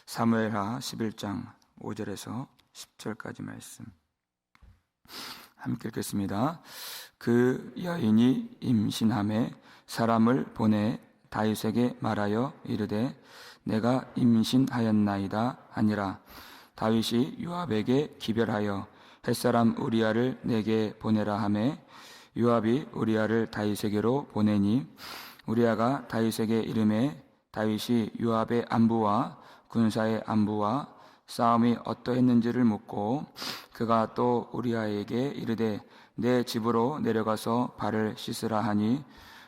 사무엘하 11장 5절에서 10절까지 말씀 함께 읽겠습니다. 그 여인이 임신함에 사람을 보내 다윗에게 말하여 이르되 내가 임신하였나이다 하니라. 다윗이 요압에게 기별하여 햇사람 우리아를 내게 보내라 하매 요압이 우리아를 다윗에게로 보내니 우리아가 다윗에게 이르매 다윗이 요압의 안부와 군사의 안부와 싸움이 어떠했는지를 묻고 그가 또 우리아에게 이르되 내 집으로 내려가서 발을 씻으라 하니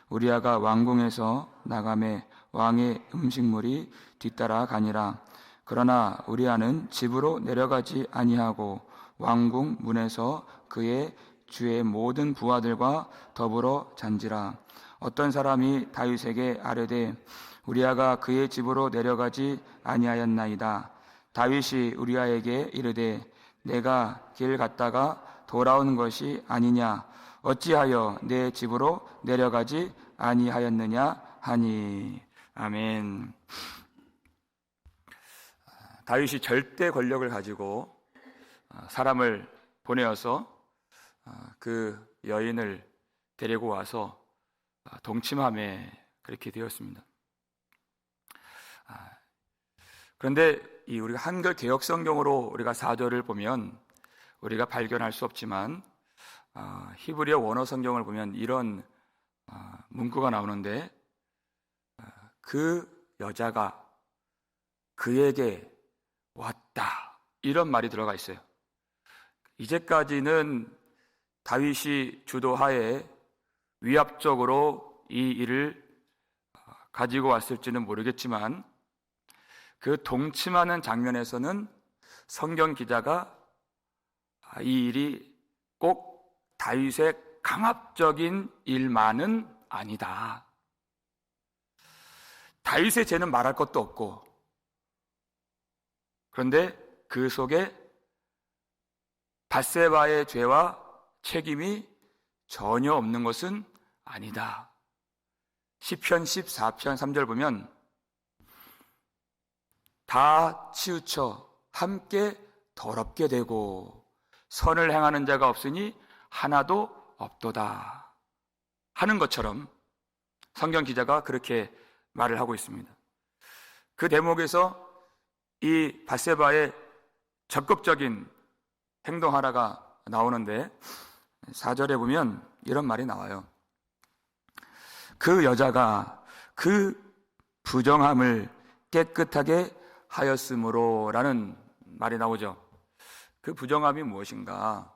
우리아가 왕궁에서 나가매 왕의 음식물이 뒤따라 가니라. 그러나 우리아는 집으로 내려가지 아니하고 왕궁 문에서 그의 주의 모든 부하들과 더불어 잔지라. 어떤 사람이 다윗에게 아뢰되 우리아가 그의 집으로 내려가지 아니하였나이다. 다윗이 우리아에게 이르되 내가 길 갔다가 돌아오는 것이 아니냐 어찌하여 내 집으로 내려가지 아니하였느냐 하니. 아멘. 다윗이 절대 권력을 가지고 사람을 보내어서 그 여인을 데리고 와서 동침함에 그렇게 되었습니다. 그런데 우리가 한글 개역 성경으로 우리가 4절을 보면 우리가 발견할 수 없지만 히브리어 원어 성경을 보면 이런 문구가 나오는데 그 여자가 그에게 왔다 이런 말이 들어가 있어요. 이제까지는 다윗이 주도하에 위압적으로 이 일을 가지고 왔을지는 모르겠지만 그 동침하는 장면에서는 성경 기자가 이 일이 꼭 다윗의 강압적인 일만은 아니다. 다윗의 죄는 말할 것도 없고 그런데 그 속에 밧세바의 죄와 책임이 전혀 없는 것은 아니다. 시편 14편 3절 보면 다 치우쳐 함께 더럽게 되고 선을 행하는 자가 없으니 하나도 없도다 하는 것처럼 성경 기자가 그렇게 말을 하고 있습니다. 그 대목에서 이 밧세바의 적극적인 행동 하나가 나오는데 4절에 보면 이런 말이 나와요. 그 여자가 그 부정함을 깨끗하게 하였으므로 라는 말이 나오죠. 그 부정함이 무엇인가?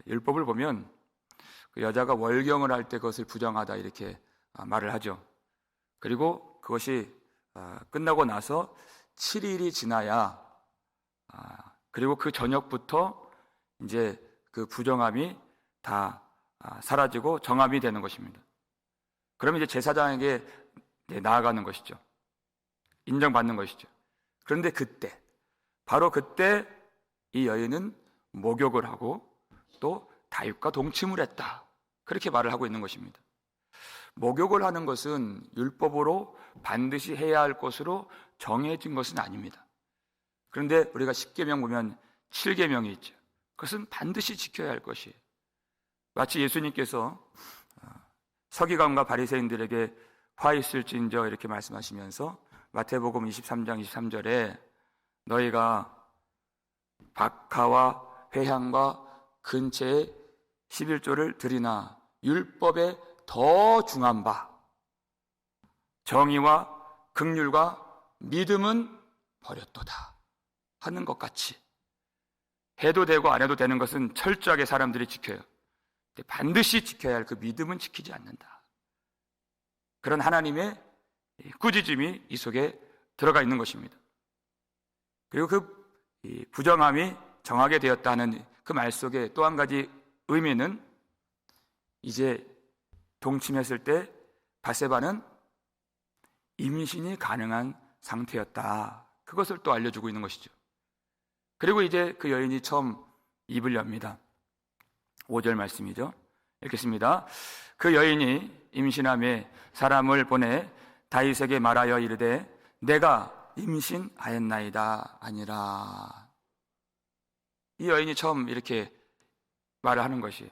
율법을 보면 그 여자가 월경을 할 때 그것을 부정하다 이렇게 말을 하죠. 그리고 그것이 끝나고 나서 7일이 지나야 그리고 그 저녁부터 이제 그 부정함이 다 사라지고 정함이 되는 것입니다. 그러면 이제 제사장에게 나아가는 것이죠. 인정받는 것이죠. 그런데 그때 바로 그때 이 여인은 목욕을 하고 또 다윗과 동침을 했다 그렇게 말을 하고 있는 것입니다. 목욕을 하는 것은 율법으로 반드시 해야 할 것으로 정해진 것은 아닙니다. 그런데 우리가 10계명 보면 7계명이 있죠. 그것은 반드시 지켜야 할 것이에요. 마치 예수님께서 서기관과 바리새인들에게 화 있을진저 이렇게 말씀하시면서 마태복음 23장 23절에 너희가 박하와 회향과 근처에 11조를 드리나 율법에 더 중한 바 정의와 긍휼과 믿음은 버렸도다 하는 것 같이 해도 되고 안 해도 되는 것은 철저하게 사람들이 지켜요. 근데 반드시 지켜야 할 그 믿음은 지키지 않는다. 그런 하나님의 꾸짖음이 이 속에 들어가 있는 것입니다. 그리고 그 부정함이 정하게 되었다는 그 말 속에 또 한 가지 의미는 이제 동침했을 때 밧세바는 임신이 가능한 상태였다. 그것을 또 알려주고 있는 것이죠. 그리고 이제 그 여인이 처음 입을 엽니다. 5절 말씀이죠. 읽겠습니다. 그 여인이 임신함에 사람을 보내 다윗에게 말하여 이르되 내가 임신하였나이다 아니라. 이 여인이 처음 이렇게 말을 하는 것이에요.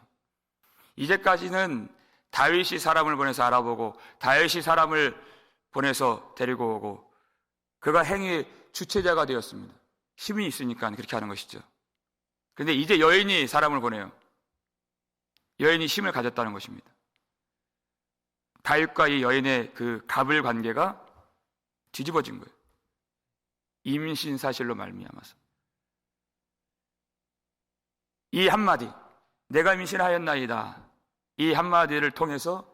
이제까지는 다윗이 사람을 보내서 알아보고 다윗이 사람을 보내서 데리고 오고 그가 행위의 주체자가 되었습니다. 힘이 있으니까 그렇게 하는 것이죠. 그런데 이제 여인이 사람을 보내요. 여인이 힘을 가졌다는 것입니다. 다윗과 이 여인의 그 갑을 관계가 뒤집어진 거예요. 임신 사실로 말미암아서. 이 한마디, 내가 임신하였나이다, 이 한마디를 통해서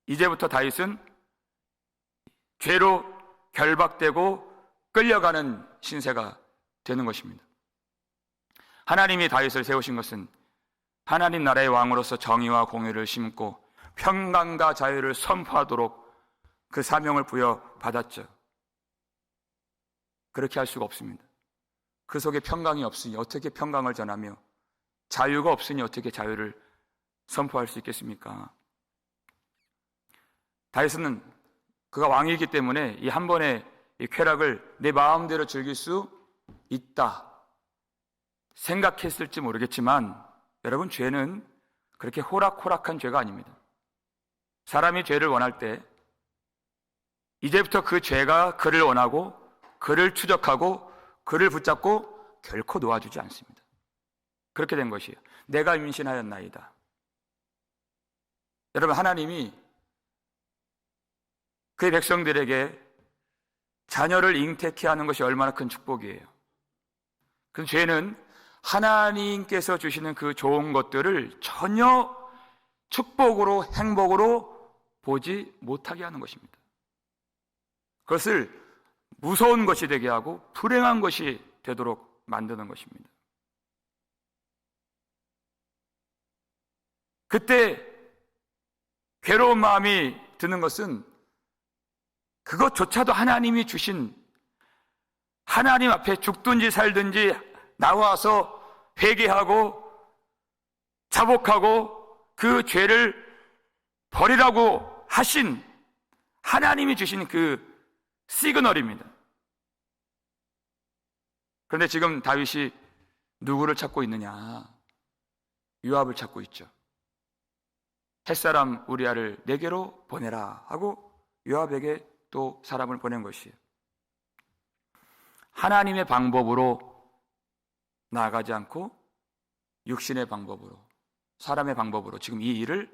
이제부터 다윗은 죄로 결박되고 끌려가는 신세가 되는 것입니다. 하나님이 다윗을 세우신 것은 하나님 나라의 왕으로서 정의와 공의를 심고 평강과 자유를 선포하도록 그 사명을 부여받았죠. 그렇게 할 수가 없습니다. 그 속에 평강이 없으니 어떻게 평강을 전하며 자유가 없으니 어떻게 자유를 선포할 수 있겠습니까? 다윗은 그가 왕이기 때문에 이 한 번의 이 쾌락을 내 마음대로 즐길 수 있다 생각했을지 모르겠지만 여러분, 죄는 그렇게 호락호락한 죄가 아닙니다. 사람이 죄를 원할 때 이제부터 그 죄가 그를 원하고 그를 추적하고 그를 붙잡고 결코 놓아주지 않습니다. 그렇게 된 것이에요. 내가 임신하였나이다. 여러분, 하나님이 그의 백성들에게 자녀를 잉태케 하는 것이 얼마나 큰 축복이에요. 그 죄는 하나님께서 주시는 그 좋은 것들을 전혀 축복으로 행복으로 보지 못하게 하는 것입니다. 그것을 무서운 것이 되게 하고 불행한 것이 되도록 만드는 것입니다. 그때 괴로운 마음이 드는 것은 그것조차도 하나님이 주신, 하나님 앞에 죽든지 살든지 나와서 회개하고 자복하고 그 죄를 버리라고 하신 하나님이 주신 그 시그널입니다. 그런데 지금 다윗이 누구를 찾고 있느냐? 요압을 찾고 있죠. 햇사람 우리아를 내게로 보내라 하고 요압에게 또 사람을 보낸 것이에요. 하나님의 방법으로 나아가지 않고 육신의 방법으로, 사람의 방법으로 지금 이 일을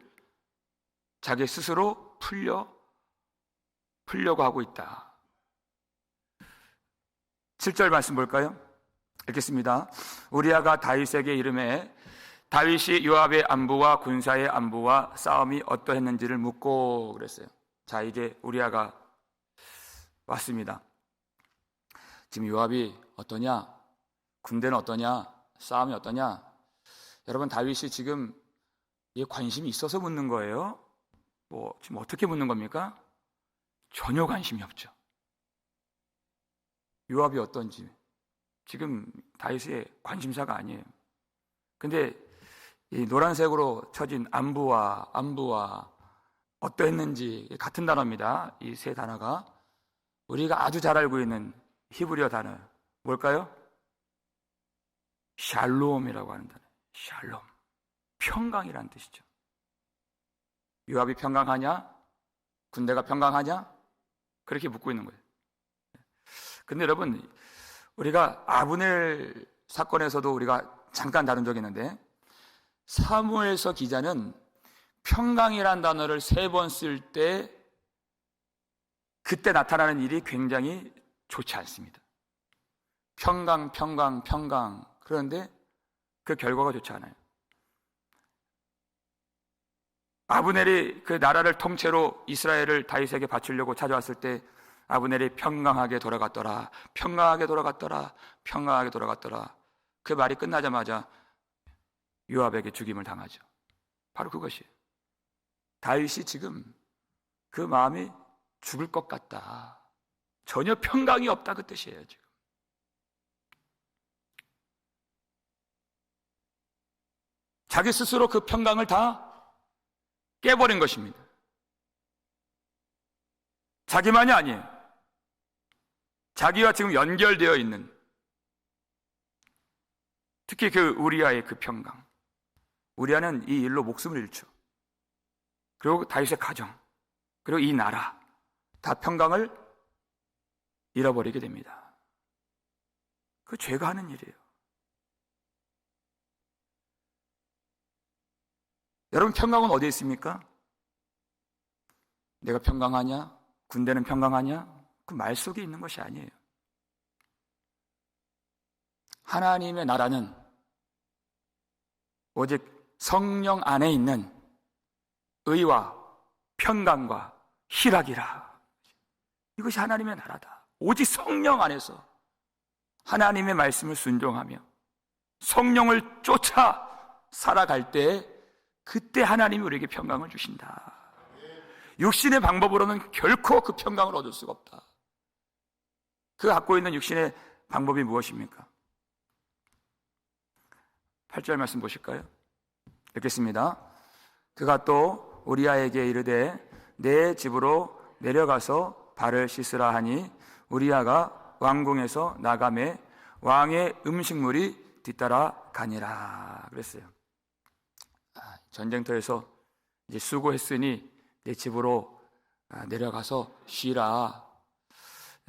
자기 스스로 풀려고 하고 있다. 7절 말씀 볼까요? 읽겠습니다. 우리아가 다윗에게 이르매 다윗이 요압의 안부와 군사의 안부와 싸움이 어떠했는지를 묻고 그랬어요. 자, 이제 우리아가 왔습니다. 지금 요압이 어떠냐? 군대는 어떠냐? 싸움이 어떠냐? 여러분, 다윗이 지금 관심이 있어서 묻는 거예요? 지금 어떻게 묻는 겁니까? 전혀 관심이 없죠. 요압이 어떤지 지금 다윗의 관심사가 아니에요. 근데 이 노란색으로 쳐진 안부와 어떠했는지 같은 단어입니다. 이 세 단어가 우리가 아주 잘 알고 있는 히브리어 단어 뭘까요? 샬롬이라고 하는 단어. 샬롬, 평강이라는 뜻이죠. 요압이 평강하냐? 군대가 평강하냐? 그렇게 묻고 있는 거예요. 근데 여러분, 우리가 아브넬 사건에서도 우리가 잠깐 다룬 적이 있는데 사무엘서 기자는 평강이라는 단어를 3번 쓸 때 그때 나타나는 일이 굉장히 좋지 않습니다. 평강. 그런데 그 결과가 좋지 않아요. 아브넬이 그 나라를 통째로 이스라엘을 다윗에게 바치려고 찾아왔을 때 아브넬이 평강하게 돌아갔더라. 그 말이 끝나자마자 요압에게 죽임을 당하죠. 바로 그것이에요. 다윗이 지금 그 마음이 죽을 것 같다. 전혀 평강이 없다, 그 뜻이에요. 지금 자기 스스로 그 평강을 다 깨버린 것입니다. 자기만이 아니에요. 자기와 지금 연결되어 있는, 특히 그 우리아의 그 평강. 우리아는 이 일로 목숨을 잃죠. 그리고 다윗의 가정, 그리고 이 나라 다 평강을 잃어버리게 됩니다. 그 죄가 하는 일이에요. 여러분, 평강은 어디에 있습니까? 내가 평강하냐? 군대는 평강하냐? 그 말 속에 있는 것이 아니에요. 하나님의 나라는 오직 성령 안에 있는 의와 평강과 희락이라. 이것이 하나님의 나라다. 오직 성령 안에서 하나님의 말씀을 순종하며 성령을 쫓아 살아갈 때, 그때 하나님이 우리에게 평강을 주신다. 육신의 방법으로는 결코 그 평강을 얻을 수가 없다. 그 갖고 있는 육신의 방법이 무엇입니까? 8절 말씀 보실까요? 읽겠습니다. 그가 또 우리아에게 이르되 내 집으로 내려가서 발을 씻으라 하니 우리아가 왕궁에서 나가매 왕의 음식물이 뒤따라 가니라 그랬어요. 전쟁터에서 이제 수고했으니 내 집으로 내려가서 쉬라.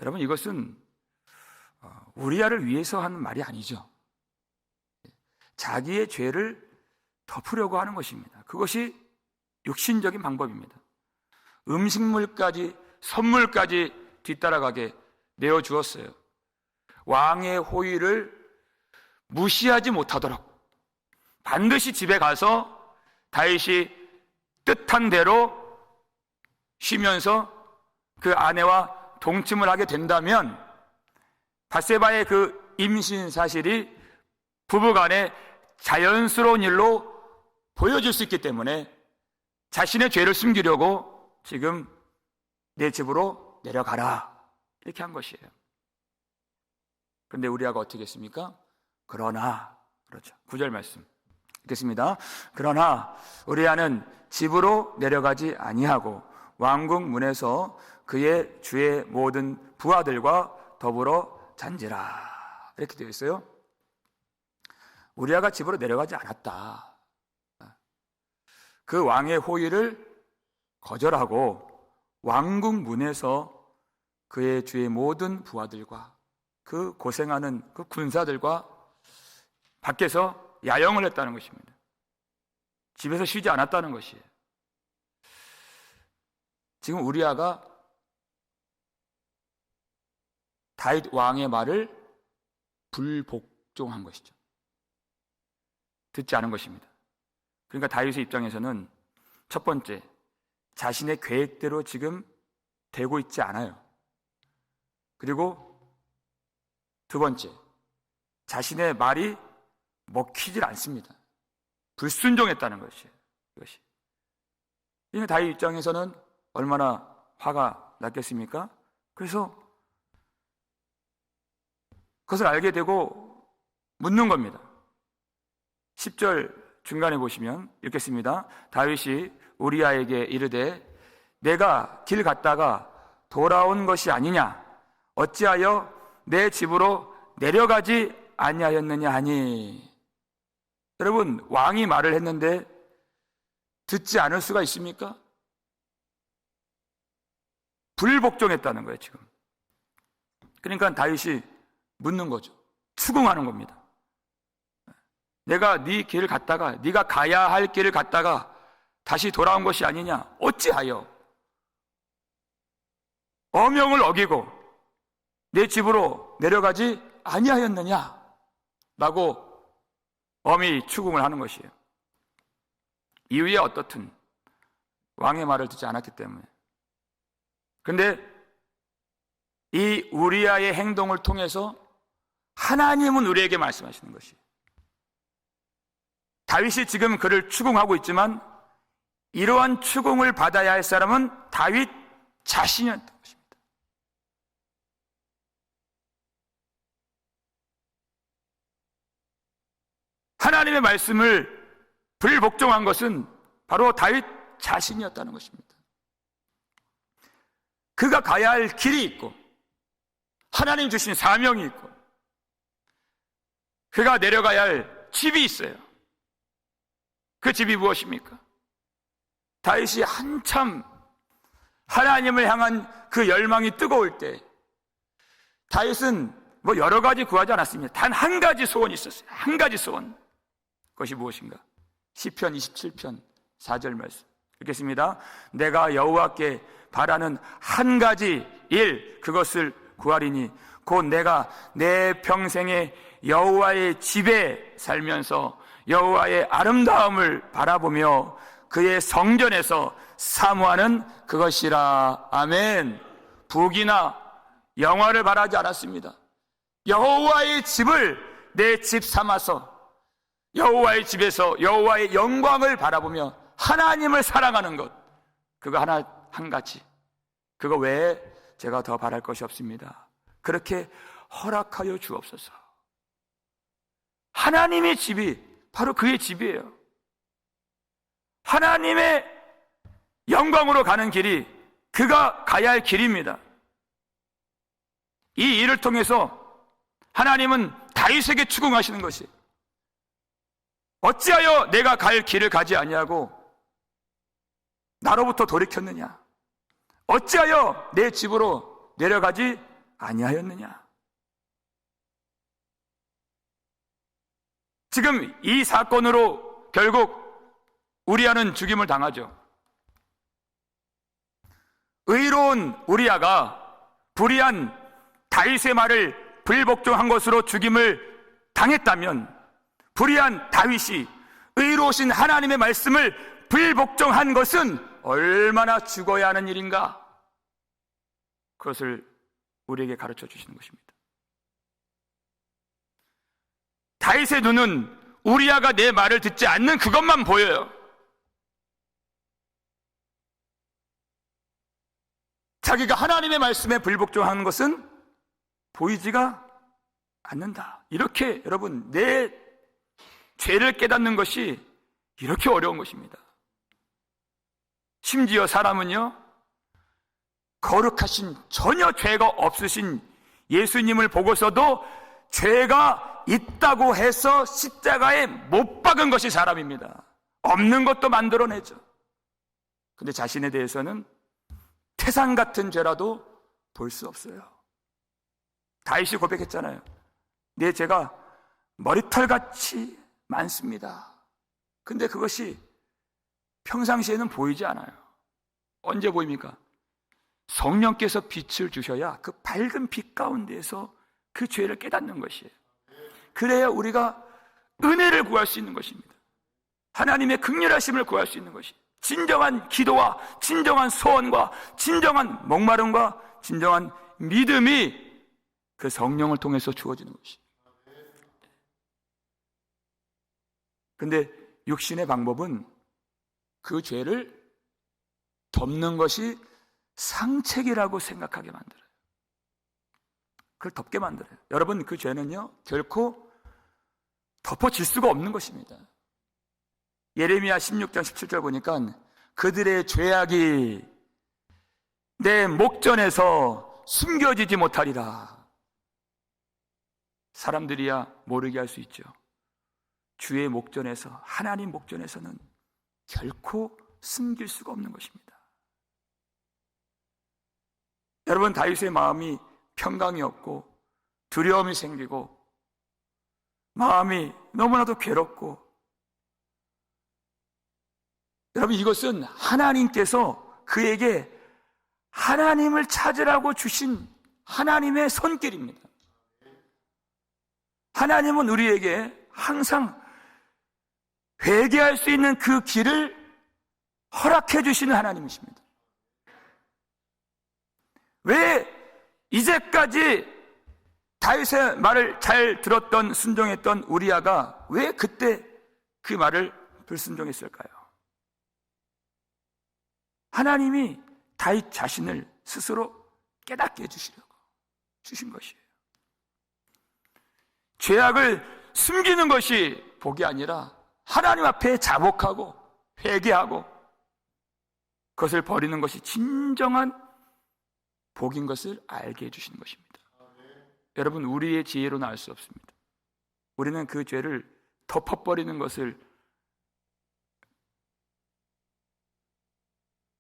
여러분, 이것은 우리아를 위해서 하는 말이 아니죠. 자기의 죄를 덮으려고 하는 것입니다. 그것이 육신적인 방법입니다. 음식물까지, 선물까지 뒤따라가게 내어주었어요. 왕의 호의를 무시하지 못하도록 반드시 집에 가서 다윗이 뜻한 대로 쉬면서 그 아내와 동침을 하게 된다면 밧세바의 그 임신 사실이 부부간에 자연스러운 일로 보여질 수 있기 때문에 자신의 죄를 숨기려고 지금 내 집으로 내려가라 이렇게 한 것이에요. 그런데 우리아가 어떻게 했습니까? 그러나, 그렇죠. 9절 말씀 읽겠습니다. 그러나 우리아는 집으로 내려가지 아니하고 왕궁 문에서 그의 주의 모든 부하들과 더불어 잔지라 이렇게 되어 있어요. 우리아가 집으로 내려가지 않았다. 그 왕의 호의를 거절하고 왕궁 문에서 그의 주의 모든 부하들과 그 고생하는 그 군사들과 밖에서 야영을 했다는 것입니다. 집에서 쉬지 않았다는 것이에요. 지금 우리아가 다윗 왕의 말을 불복종한 것이죠. 듣지 않은 것입니다. 그러니까 다윗의 입장에서는 첫 번째, 자신의 계획대로 지금 되고 있지 않아요. 그리고 두 번째, 자신의 말이 먹히질 않습니다. 불순종했다는 것이에요. 이것이. 그러니까 다윗 입장에서는 얼마나 화가 났겠습니까? 그래서 그것을 알게 되고 묻는 겁니다. 10절 중간에 보시면 읽겠습니다. 다윗이 우리아에게 이르되 내가 길 갔다가 돌아온 것이 아니냐? 어찌하여 내 집으로 내려가지 아니하였느냐 하니. 여러분, 왕이 말을 했는데 듣지 않을 수가 있습니까? 불복종했다는 거예요, 지금. 그러니까 다윗이 묻는 거죠. 추궁하는 겁니다. 내가 네 길을 갔다가, 네가 가야 할 길을 갔다가 다시 돌아온 것이 아니냐? 어찌하여 어명을 어기고 내 집으로 내려가지 아니하였느냐? 라고 엄히 추궁을 하는 것이에요. 이유에 어떻든 왕의 말을 듣지 않았기 때문에. 그런데 이 우리아의 행동을 통해서 하나님은 우리에게 말씀하시는 것이에요. 다윗이 지금 그를 추궁하고 있지만 이러한 추궁을 받아야 할 사람은 다윗 자신이었던 것입니다. 하나님의 말씀을 불복종한 것은 바로 다윗 자신이었다는 것입니다. 그가 가야 할 길이 있고 하나님 주신 사명이 있고 그가 내려가야 할 집이 있어요. 그 집이 무엇입니까? 다윗이 한참 하나님을 향한 그 열망이 뜨거울 때 다윗은 뭐 여러 가지 구하지 않았습니다. 단 한 가지 소원이 있었어요. 한 가지 소원. 그것이 무엇인가? 시편 27편 4절 말씀 읽겠습니다. 내가 여호와께 바라는 한 가지 일, 그것을 구하리니 곧 내가 내 평생에 여호와의 집에 살면서 여호와의 아름다움을 바라보며 그의 성전에서 사모하는 그것이라. 아멘. 부귀나 영화를 바라지 않았습니다. 여호와의 집을 내 집 삼아서 여호와의 집에서 여호와의 영광을 바라보며 하나님을 사랑하는 것, 그거 한 가지. 그거 외에 제가 더 바랄 것이 없습니다. 그렇게 허락하여 주옵소서. 하나님의 집이 바로 그의 집이에요. 하나님의 영광으로 가는 길이 그가 가야 할 길입니다. 이 일을 통해서 하나님은 다윗에게 추궁하시는 것이, 어찌하여 내가 갈 길을 가지 아니하고 나로부터 돌이켰느냐? 어찌하여 내 집으로 내려가지 아니하였느냐? 지금 이 사건으로 결국 우리아는 죽임을 당하죠. 의로운 우리아가 불의한 다윗의 말을 불복종한 것으로 죽임을 당했다면, 불의한 다윗이 의로우신 하나님의 말씀을 불복종한 것은 얼마나 죽어야 하는 일인가? 그것을 우리에게 가르쳐 주시는 것입니다. 다윗의 눈은 우리아가 내 말을 듣지 않는 그것만 보여요. 자기가 하나님의 말씀에 불복종하는 것은 보이지가 않는다. 이렇게 여러분, 내 죄를 깨닫는 것이 이렇게 어려운 것입니다. 심지어 사람은요, 거룩하신, 전혀 죄가 없으신 예수님을 보고서도 죄가 있다고 해서 십자가에 못 박은 것이 사람입니다. 없는 것도 만들어내죠. 근데 자신에 대해서는 태산 같은 죄라도 볼 수 없어요. 다윗이 고백했잖아요. 내 죄가 머리털같이 많습니다. 근데 그것이 평상시에는 보이지 않아요. 언제 보입니까? 성령께서 빛을 주셔야 그 밝은 빛 가운데에서 그 죄를 깨닫는 것이에요. 그래야 우리가 은혜를 구할 수 있는 것입니다. 하나님의 긍휼하심을 구할 수 있는 것이, 진정한 기도와 진정한 소원과 진정한 목마름과 진정한 믿음이 그 성령을 통해서 주어지는 것이. 근데 육신의 방법은 그 죄를 덮는 것이 상책이라고 생각하게 만들어요. 그걸 덮게 만들어요. 여러분, 그 죄는요, 결코 덮어질 수가 없는 것입니다. 예레미야 16장 17절 보니까 그들의 죄악이 내 목전에서 숨겨지지 못하리라. 사람들이야 모르게 할 수 있죠. 주의 목전에서, 하나님 목전에서는 결코 숨길 수가 없는 것입니다. 여러분, 다윗의 마음이 평강이 없고 두려움이 생기고 마음이 너무나도 괴롭고, 여러분, 이것은 하나님께서 그에게 하나님을 찾으라고 주신 하나님의 손길입니다. 하나님은 우리에게 항상 회개할 수 있는 그 길을 허락해 주시는 하나님이십니다. 왜 이제까지 다윗의 말을 잘 들었던, 순종했던 우리아가 왜 그때 그 말을 불순종했을까요? 하나님이 다윗 자신을 스스로 깨닫게 해주시려고 주신 것이에요. 죄악을 숨기는 것이 복이 아니라 하나님 앞에 자복하고 회개하고 그것을 버리는 것이 진정한 복인 것을 알게 해주시는 것입니다. 여러분, 우리의 지혜로는 알 수 없습니다. 우리는 그 죄를 덮어버리는 것을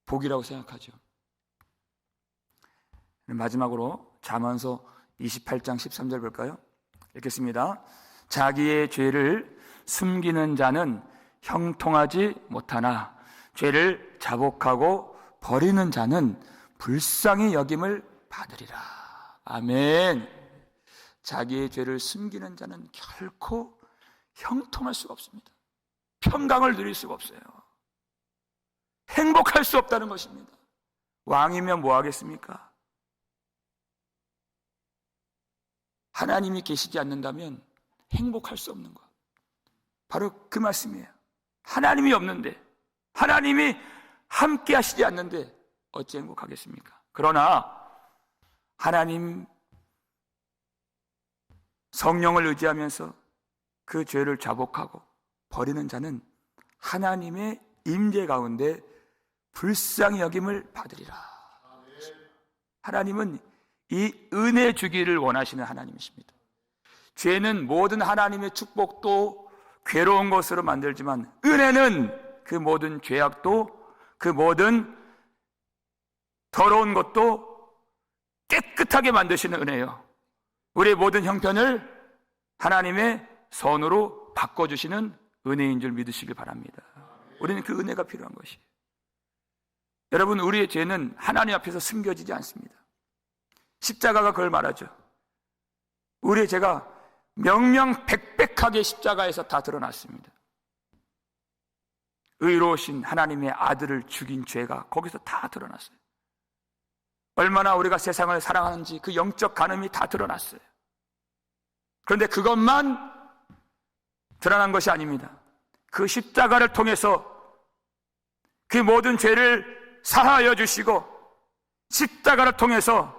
복이라고 생각하죠. 마지막으로 잠언서 28장 13절 볼까요? 읽겠습니다. 자기의 죄를 숨기는 자는 형통하지 못하나 죄를 자복하고 버리는 자는 불쌍히 여김을 받으리라. 아멘. 자기의 죄를 숨기는 자는 결코 형통할 수가 없습니다. 평강을 누릴 수가 없어요. 행복할 수 없다는 것입니다. 왕이면 뭐 하겠습니까? 하나님이 계시지 않는다면 행복할 수 없는 것. 바로 그 말씀이에요. 하나님이 없는데, 하나님이 함께 하시지 않는데 어찌 행복하겠습니까? 그러나 하나님 성령을 의지하면서 그 죄를 자복하고 버리는 자는 하나님의 임재 가운데 불쌍히 여김을 받으리라. 하나님은 이 은혜 주기를 원하시는 하나님이십니다. 죄는 모든 하나님의 축복도 괴로운 것으로 만들지만 은혜는 그 모든 죄악도 그 모든 더러운 것도 깨끗하게 만드시는 은혜요. 우리의 모든 형편을 하나님의 선으로 바꿔주시는 은혜인 줄 믿으시길 바랍니다. 우리는 그 은혜가 필요한 것이에요. 여러분, 우리의 죄는 하나님 앞에서 숨겨지지 않습니다. 십자가가 그걸 말하죠. 우리의 죄가 명명백백하게 십자가에서 다 드러났습니다. 의로우신 하나님의 아들을 죽인 죄가 거기서 다 드러났어요. 얼마나 우리가 세상을 사랑하는지 그 영적 간음이 다 드러났어요. 그런데 그것만 드러난 것이 아닙니다. 그 십자가를 통해서 그 모든 죄를 사하여 주시고 십자가를 통해서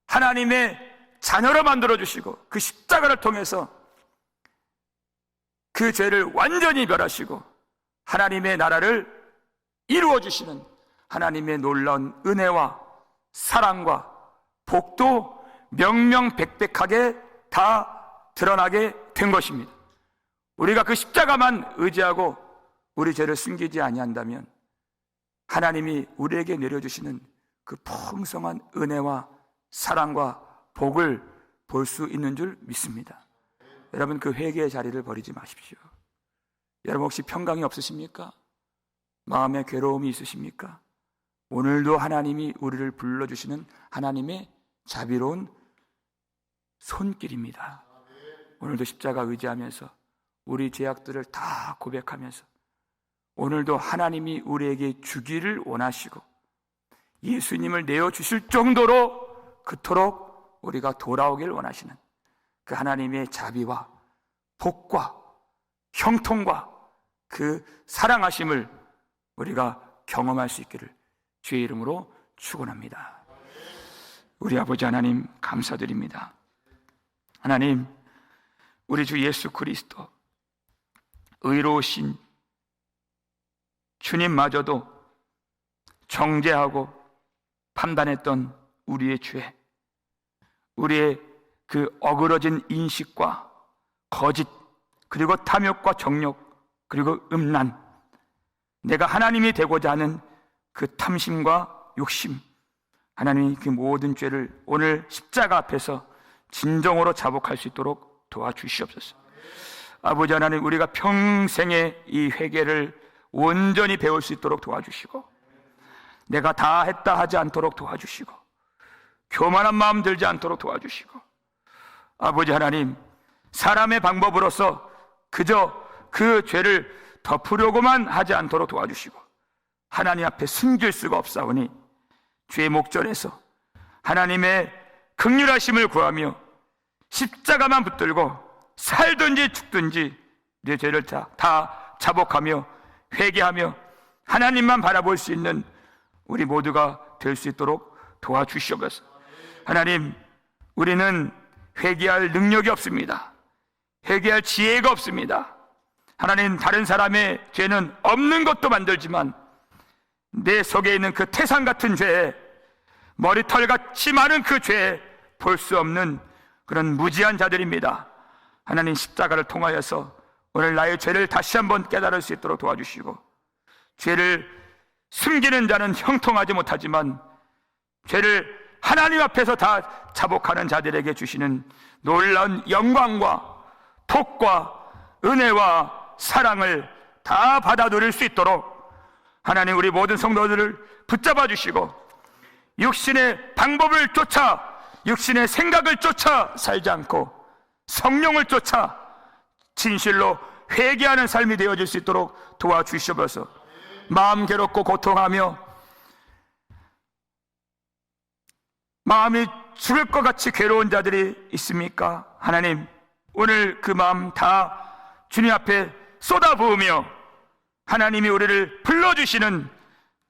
하나님의 자녀로 만들어 주시고 그 십자가를 통해서 그 죄를 완전히 멸하시고 하나님의 나라를 이루어 주시는 하나님의 놀라운 은혜와 사랑과 복도 명명백백하게 다 드러나게 된 것입니다. 우리가 그 십자가만 의지하고 우리 죄를 숨기지 아니한다면 하나님이 우리에게 내려주시는 그 풍성한 은혜와 사랑과 복을 볼 수 있는 줄 믿습니다. 여러분, 그 회개의 자리를 버리지 마십시오. 여러분, 혹시 평강이 없으십니까? 마음에 괴로움이 있으십니까? 오늘도 하나님이 우리를 불러주시는 하나님의 자비로운 손길입니다. 오늘도 십자가 의지하면서 우리 죄악들을 다 고백하면서 오늘도 하나님이 우리에게 주기를 원하시고 예수님을 내어주실 정도로 그토록 우리가 돌아오길 원하시는 그 하나님의 자비와 복과 형통과 그 사랑하심을 우리가 경험할 수 있기를 주의 이름으로 축원합니다. 우리 아버지 하나님 감사드립니다. 하나님, 우리 주 예수 그리스도 의로우신 주님마저도 정죄하고 판단했던 우리의 죄, 우리의 그 어그러진 인식과 거짓, 그리고 탐욕과 정욕, 그리고 음란, 내가 하나님이 되고자 하는 그 탐심과 욕심, 하나님이 그 모든 죄를 오늘 십자가 앞에서 진정으로 자복할 수 있도록 도와주시옵소서. 아버지 하나님, 우리가 평생에 이 회개를 온전히 배울 수 있도록 도와주시고 내가 다 했다 하지 않도록 도와주시고 교만한 마음 들지 않도록 도와주시고 아버지 하나님, 사람의 방법으로서 그저 그 죄를 덮으려고만 하지 않도록 도와주시고 하나님 앞에 숨길 수가 없사오니 주의 목전에서 하나님의 긍휼하심을 구하며 십자가만 붙들고 살든지 죽든지 내 죄를 다 자복하며 회개하며 하나님만 바라볼 수 있는 우리 모두가 될 수 있도록 도와주시옵소서. 하나님, 우리는 회개할 능력이 없습니다. 회개할 지혜가 없습니다. 하나님, 다른 사람의 죄는 없는 것도 만들지만 내 속에 있는 그 태산 같은 죄, 머리털같이 많은 그 죄, 볼 수 없는 그런 무지한 자들입니다. 하나님, 십자가를 통하여서 오늘 나의 죄를 다시 한번 깨달을 수 있도록 도와주시고, 죄를 숨기는 자는 형통하지 못하지만 죄를 하나님 앞에서 다 자복하는 자들에게 주시는 놀라운 영광과 복과 은혜와 사랑을 다 받아 누릴 수 있도록 하나님, 우리 모든 성도들을 붙잡아 주시고, 육신의 방법을 쫓아, 육신의 생각을 쫓아 살지 않고 성령을 쫓아 진실로 회개하는 삶이 되어질 수 있도록 도와주시옵소서. 마음 괴롭고 고통하며 마음이 죽을 것 같이 괴로운 자들이 있습니까? 하나님, 오늘 그 마음 다 주님 앞에 쏟아부으며 하나님이 우리를 불러주시는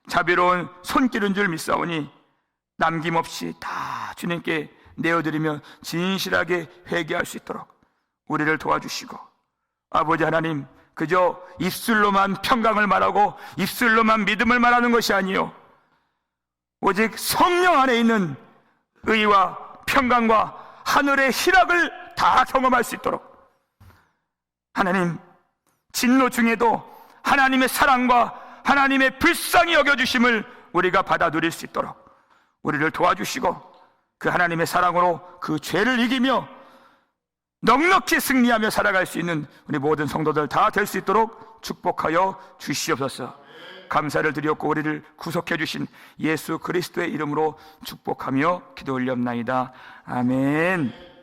자비로운 손길인 줄 믿사오니 남김없이 다 주님께 내어드리며 진실하게 회개할 수 있도록 우리를 도와주시고, 아버지 하나님, 그저 입술로만 평강을 말하고 입술로만 믿음을 말하는 것이 아니요, 오직 성령 안에 있는 의와 평강과 하늘의 희락을 다 경험할 수 있도록 하나님, 진노 중에도 하나님의 사랑과 하나님의 불쌍히 여겨주심을 우리가 받아 누릴 수 있도록 우리를 도와주시고, 그 하나님의 사랑으로 그 죄를 이기며 넉넉히 승리하며 살아갈 수 있는 우리 모든 성도들 다 될 수 있도록 축복하여 주시옵소서. 감사를 드렸고 우리를 구속해 주신 예수 그리스도의 이름으로 축복하며 기도 올렸나이다. 아멘.